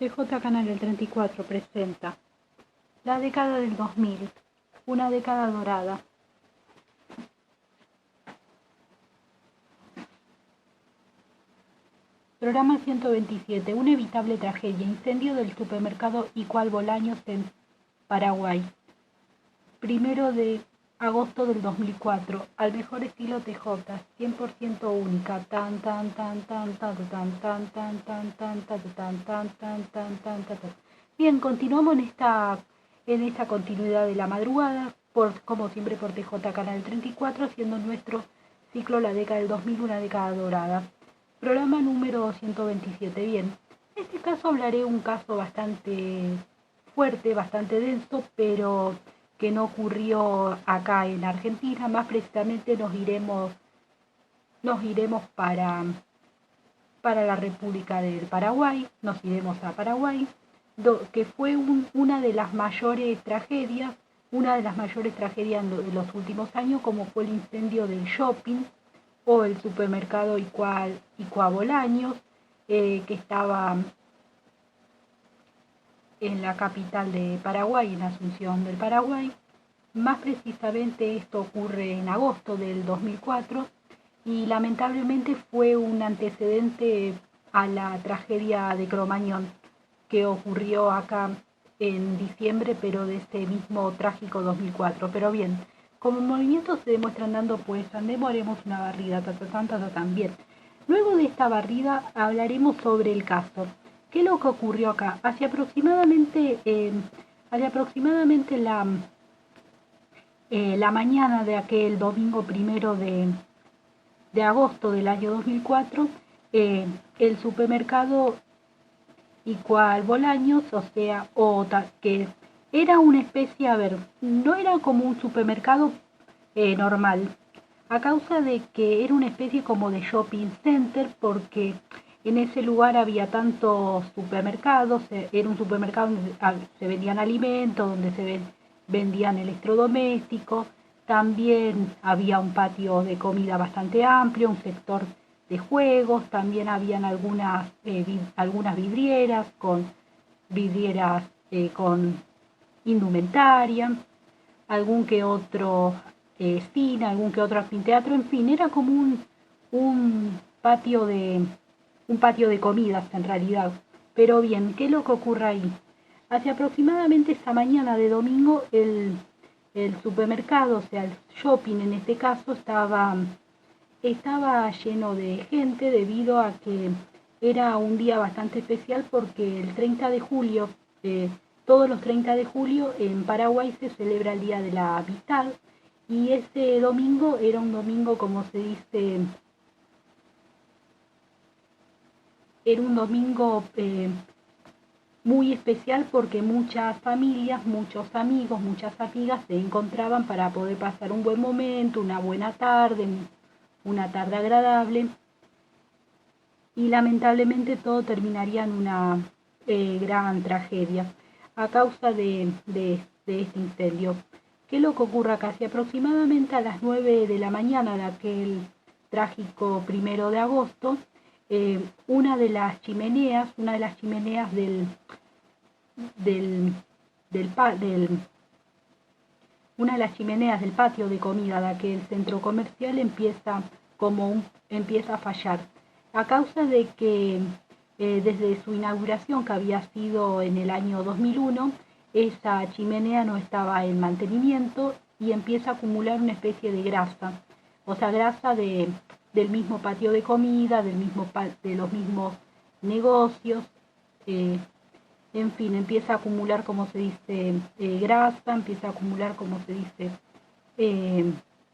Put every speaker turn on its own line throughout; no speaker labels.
TJ Canal el 34 presenta La década del 2000, una década dorada. Programa 127, una evitable tragedia, incendio del supermercado Igual Bolaños en Paraguay. 1 de agosto del 2004, al mejor estilo TJ, 100% única. Tan tan tan tan tan tan tan tan tan tan tan tan tan tan tan tan tan. Bien, continuamos en esta continuidad de la madrugada, como siempre por TJ Canal 34, haciendo nuestro ciclo La década del 2000, una década dorada. Programa número 127. Bien, en este caso hablaré un caso bastante fuerte, bastante denso, pero que no ocurrió acá en Argentina. Más precisamente nos iremos para la República del Paraguay, nos iremos a Paraguay, que fue una de las mayores tragedias en los últimos años, como fue el incendio del shopping o el supermercado Igual Bolaños, que estaba en la capital de Paraguay, en Asunción del Paraguay. Más precisamente esto ocurre en agosto del 2004 y lamentablemente fue un antecedente a la tragedia de Cromañón que ocurrió acá en diciembre, pero de este mismo trágico 2004. Pero bien, como movimientos se demuestran dando, pues andemos, haremos una barrida, también. Luego de esta barrida hablaremos sobre el caso. ¿Qué es lo que ocurrió acá? Hacia aproximadamente la mañana de aquel domingo 1 de agosto del año 2004, el supermercado Igual Bolaños, que era una especie, no era como un supermercado normal, a causa de que era una especie como de shopping center, porque en ese lugar había tantos supermercados, era un supermercado donde se vendían alimentos, donde se vendían electrodomésticos, también había un patio de comida bastante amplio, un sector de juegos, también habían algunas vidrieras con indumentaria, algún que otro cine, algún que otro anfiteatro, en fin, era como un patio de comidas en realidad. Pero bien, ¿qué es lo que ocurre ahí? Hacia aproximadamente esa mañana de domingo, el supermercado, o sea, el shopping en este caso, estaba lleno de gente debido a que era un día bastante especial, porque el 30 de julio, todos los 30 de julio en Paraguay se celebra el Día de la Amistad, y ese domingo era un domingo, como se dice, era un domingo muy especial, porque muchas familias, muchos amigos, muchas amigas se encontraban para poder pasar un buen momento, una buena tarde, una tarde agradable, y lamentablemente todo terminaría en una gran tragedia a causa de este incendio. ¿Qué es lo que ocurre acá? Si aproximadamente a las 9 de la mañana de aquel trágico 1 de agosto, una de las chimeneas del patio de comida de aquel centro comercial empieza a fallar, a causa de que desde su inauguración, que había sido en el año 2001, esa chimenea no estaba en mantenimiento y empieza a acumular una especie de grasa, o sea, grasa del mismo patio de comida, de los mismos negocios, en fin, empieza a acumular, como se dice, grasa, empieza a acumular, como se dice,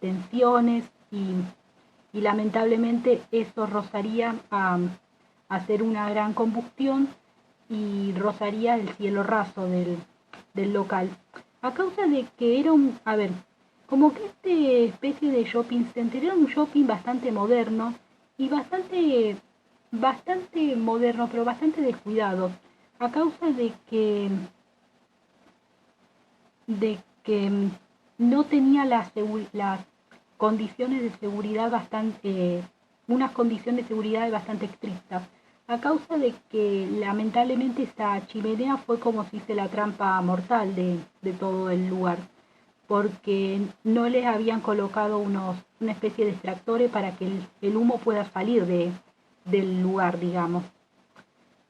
tensiones, y lamentablemente eso rozaría a hacer una gran combustión y rozaría el cielo raso del local. A causa de que era como que esta especie de shopping center era un shopping bastante moderno y bastante moderno, pero bastante descuidado, a causa de que no tenía las condiciones de seguridad unas condiciones de seguridad bastante estrictas. a causa de que lamentablemente esta chimenea fue como se dice la trampa mortal de todo el lugar, porque no les habían colocado una especie de extractores para que el humo pueda salir del lugar, digamos.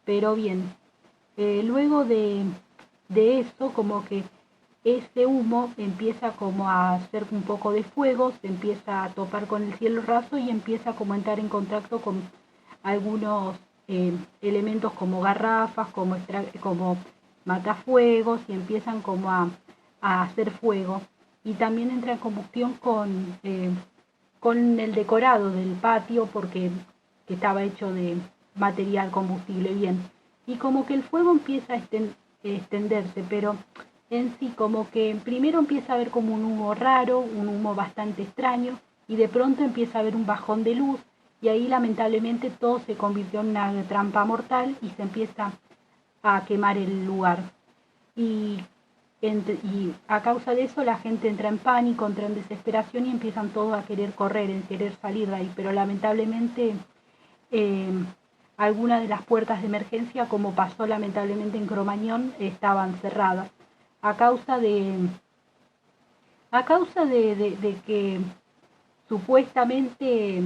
Pero bien, luego de eso, como que ese humo empieza como a hacer un poco de fuego, se empieza a topar con el cielo raso y empieza como a entrar en contacto con algunos elementos como garrafas, como matafuegos, y empiezan como a hacer fuego. Y también entra en combustión con el decorado del patio, porque que estaba hecho de material combustible, bien. Y como que el fuego empieza a extenderse, pero en sí como que primero empieza a haber como un humo raro, un humo bastante extraño, y de pronto empieza a haber un bajón de luz, y ahí lamentablemente todo se convirtió en una trampa mortal y se empieza a quemar el lugar. Y a causa de eso la gente entra en pánico, entra en desesperación y empiezan todos a querer correr, en querer salir de ahí, pero lamentablemente algunas de las puertas de emergencia, como pasó lamentablemente en Cromañón, estaban cerradas a causa de que supuestamente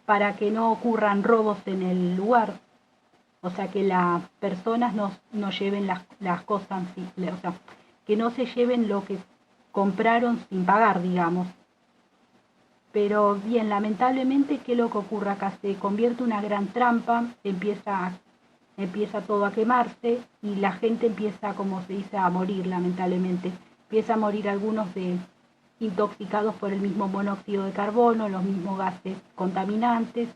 para que no ocurran robos en el lugar, o sea, que las personas no lleven las cosas, o sea, que no se lleven lo que compraron sin pagar, digamos. Pero bien, lamentablemente, ¿qué es lo que ocurre acá? Se convierte en una gran trampa, empieza todo a quemarse y la gente empieza, como se dice, a morir, lamentablemente. Empieza a morir algunos intoxicados por el mismo monóxido de carbono, los mismos gases contaminantes,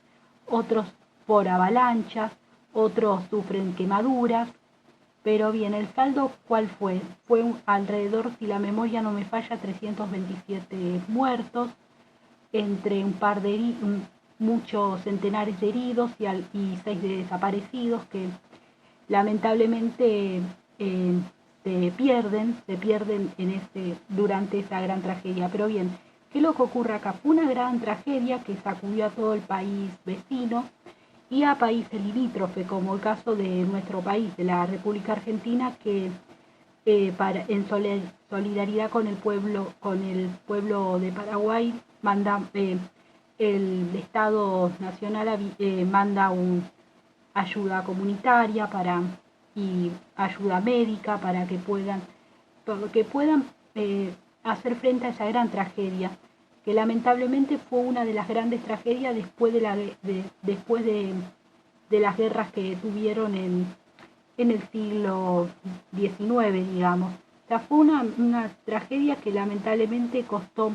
otros por avalanchas, otros sufren quemaduras. Pero bien, el saldo, ¿cuál fue? Fue alrededor, si la memoria no me falla, 327 muertos, entre muchos centenares de heridos y 6 de desaparecidos que lamentablemente se pierden durante esa gran tragedia. Pero bien, ¿qué es lo que ocurre acá? Fue una gran tragedia que sacudió a todo el país vecino y a países limítrofes, como el caso de nuestro país, de la República Argentina, que en solidaridad con el pueblo de Paraguay, el Estado Nacional manda ayuda comunitaria y ayuda médica para que puedan hacer frente a esa gran tragedia, que lamentablemente fue una de las grandes tragedias después de las guerras que tuvieron en el siglo XIX, digamos. O sea, fue una tragedia que lamentablemente costó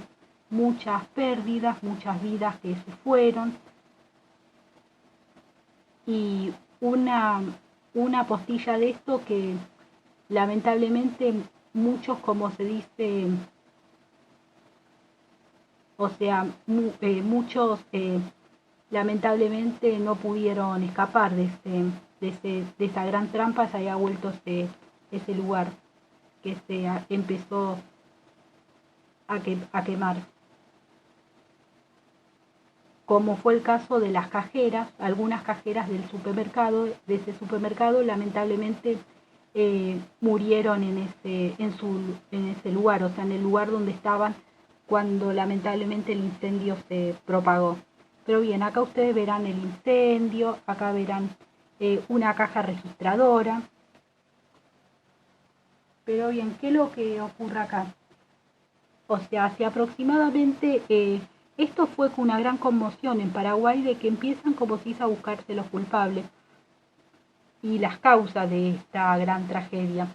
muchas pérdidas, muchas vidas que se fueron, y una postilla de esto que lamentablemente muchos, como se dice, o sea, muchos lamentablemente no pudieron escapar de esa gran trampa. Se haya vuelto ese lugar que se empezó a quemar, como fue el caso de las cajeras. Algunas cajeras de ese supermercado lamentablemente murieron en ese lugar, o sea, en el lugar donde estaban cuando lamentablemente el incendio se propagó. Pero bien, acá ustedes verán el incendio, acá verán una caja registradora. Pero bien, ¿qué es lo que ocurre acá? O sea, hace aproximadamente, esto fue con una gran conmoción en Paraguay, de que empiezan como si a buscarse los culpables y las causas de esta gran tragedia.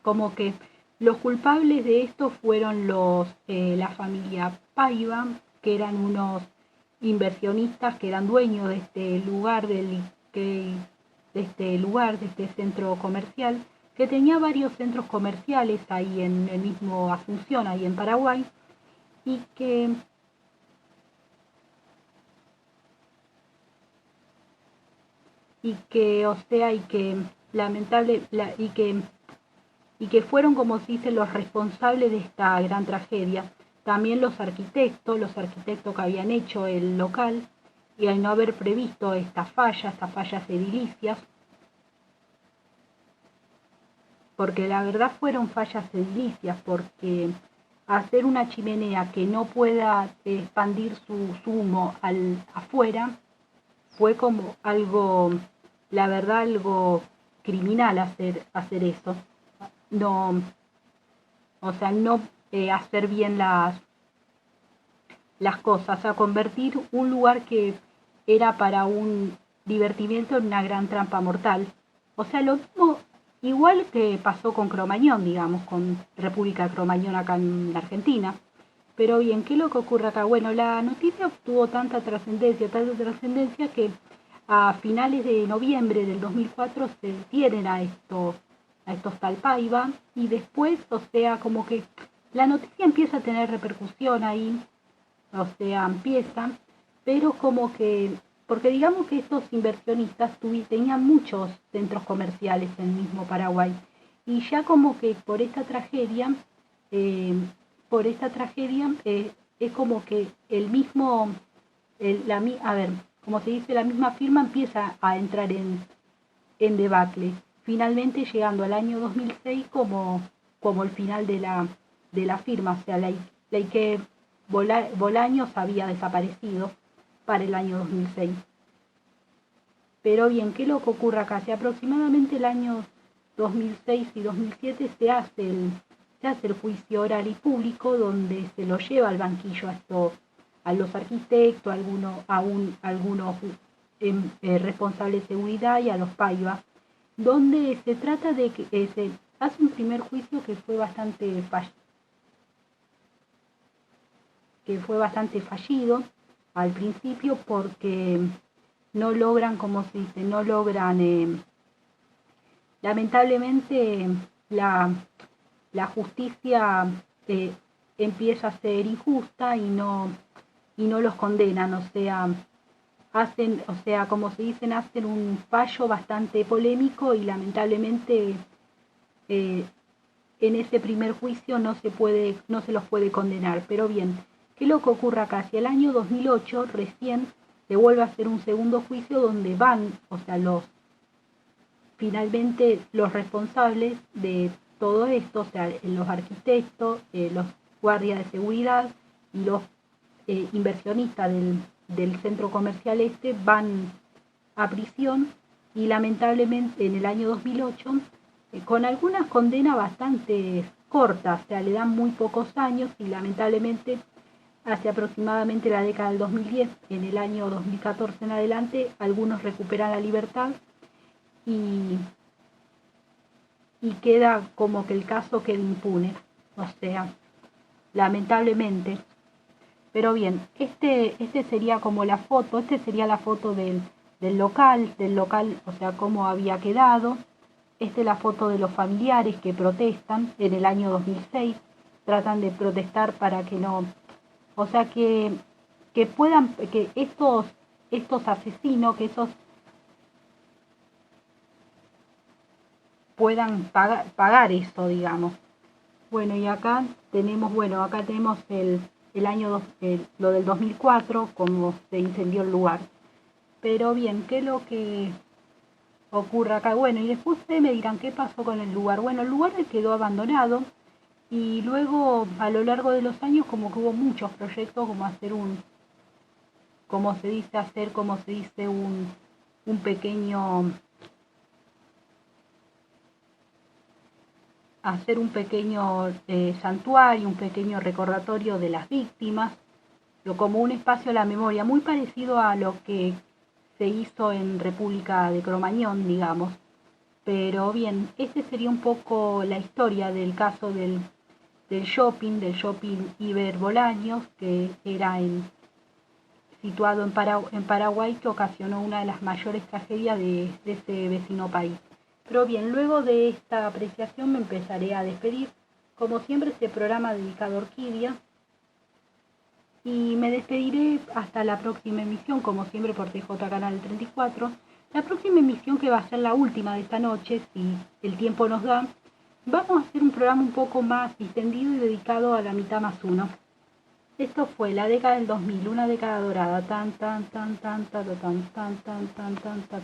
Como que los culpables de esto fueron la familia Paiva, que eran unos inversionistas que eran dueños de este lugar, de este centro comercial, que tenía varios centros comerciales ahí en el mismo Asunción, ahí en Paraguay, y que fueron, como se dice, los responsables de esta gran tragedia. También los arquitectos que habían hecho el local, y al no haber previsto estas fallas edilicias, porque la verdad fueron fallas edilicias, porque hacer una chimenea que no pueda expandir su humo afuera fue como algo, la verdad, algo criminal hacer eso. No, o sea, no hacer bien las cosas, a convertir un lugar que era para un divertimiento en una gran trampa mortal. O sea, lo mismo, igual que pasó con Cromañón, digamos, con República de Cromañón acá en Argentina. Pero bien, ¿qué es lo que ocurre acá? Bueno, la noticia obtuvo tanta trascendencia que a finales de noviembre del 2004 se detienen a estos Talpaiba, y después, o sea, como que la noticia empieza a tener repercusión ahí, o sea, empieza, pero como que, porque digamos que estos inversionistas tenían muchos centros comerciales en el mismo Paraguay, y ya como que por esta tragedia es como que el mismo, como se dice, la misma firma empieza a entrar en debacle, finalmente llegando al año 2006 como el final de la firma, o sea, la que Bolaños había desaparecido para el año 2006. Pero bien, ¿qué es lo que ocurre acá? Si aproximadamente el año 2006 y 2007 se hace el juicio oral y público, donde se lo lleva al banquillo a los arquitectos, algunos responsables de seguridad y a los Paiva, donde se trata de que se hace un primer juicio que fue bastante fallido al principio, porque no logran, como se dice, lamentablemente la justicia empieza a ser injusta y no los condenan, o sea, como se dicen, hacen un fallo bastante polémico, y lamentablemente en ese primer juicio no se los puede condenar. Pero bien, ¿qué es lo que ocurre acá? Hacia el año 2008 recién se vuelve a hacer un segundo juicio donde van, o sea, finalmente los responsables de todo esto, o sea, los arquitectos, los guardias de seguridad y los inversionistas del centro comercial van a prisión, y lamentablemente en el año 2008, con algunas condenas bastante cortas, o sea, le dan muy pocos años, y lamentablemente hace aproximadamente la década del 2010, en el año 2014 en adelante, algunos recuperan la libertad y queda como que el caso queda impune, o sea, lamentablemente. Pero bien, este sería como la foto, sería la foto del local, o sea, cómo había quedado. Esta es la foto de los familiares que protestan en el año 2006, tratan de protestar para que no, o sea, que puedan, que estos asesinos, que esos puedan pagar eso, digamos. Bueno, y acá tenemos, el año, lo del 2004, como se incendió el lugar. Pero bien, ¿qué es lo que ocurre acá? Bueno, y después ustedes me dirán, ¿qué pasó con el lugar? Bueno, el lugar quedó abandonado, y luego a lo largo de los años como que hubo muchos proyectos, como hacer un pequeño santuario, un pequeño recordatorio de las víctimas, como un espacio a la memoria, muy parecido a lo que se hizo en República de Cromañón, digamos. Pero bien, esta sería un poco la historia del caso del shopping Iber Bolaños, que era situado en Paraguay, que ocasionó una de las mayores tragedias de ese vecino país. Pero bien, luego de esta apreciación me empezaré a despedir. Como siempre, este programa dedicado a Orquídea. Y me despediré hasta la próxima emisión, como siempre por TJ Canal 34. La próxima emisión, que va a ser la última de esta noche, si el tiempo nos da, vamos a hacer un programa un poco más distendido y dedicado a la mitad más uno. Esto fue la década del 2000, una década dorada. Tan, tan, tan, tan, tan, tan, tan, tan, tan, tan, tan.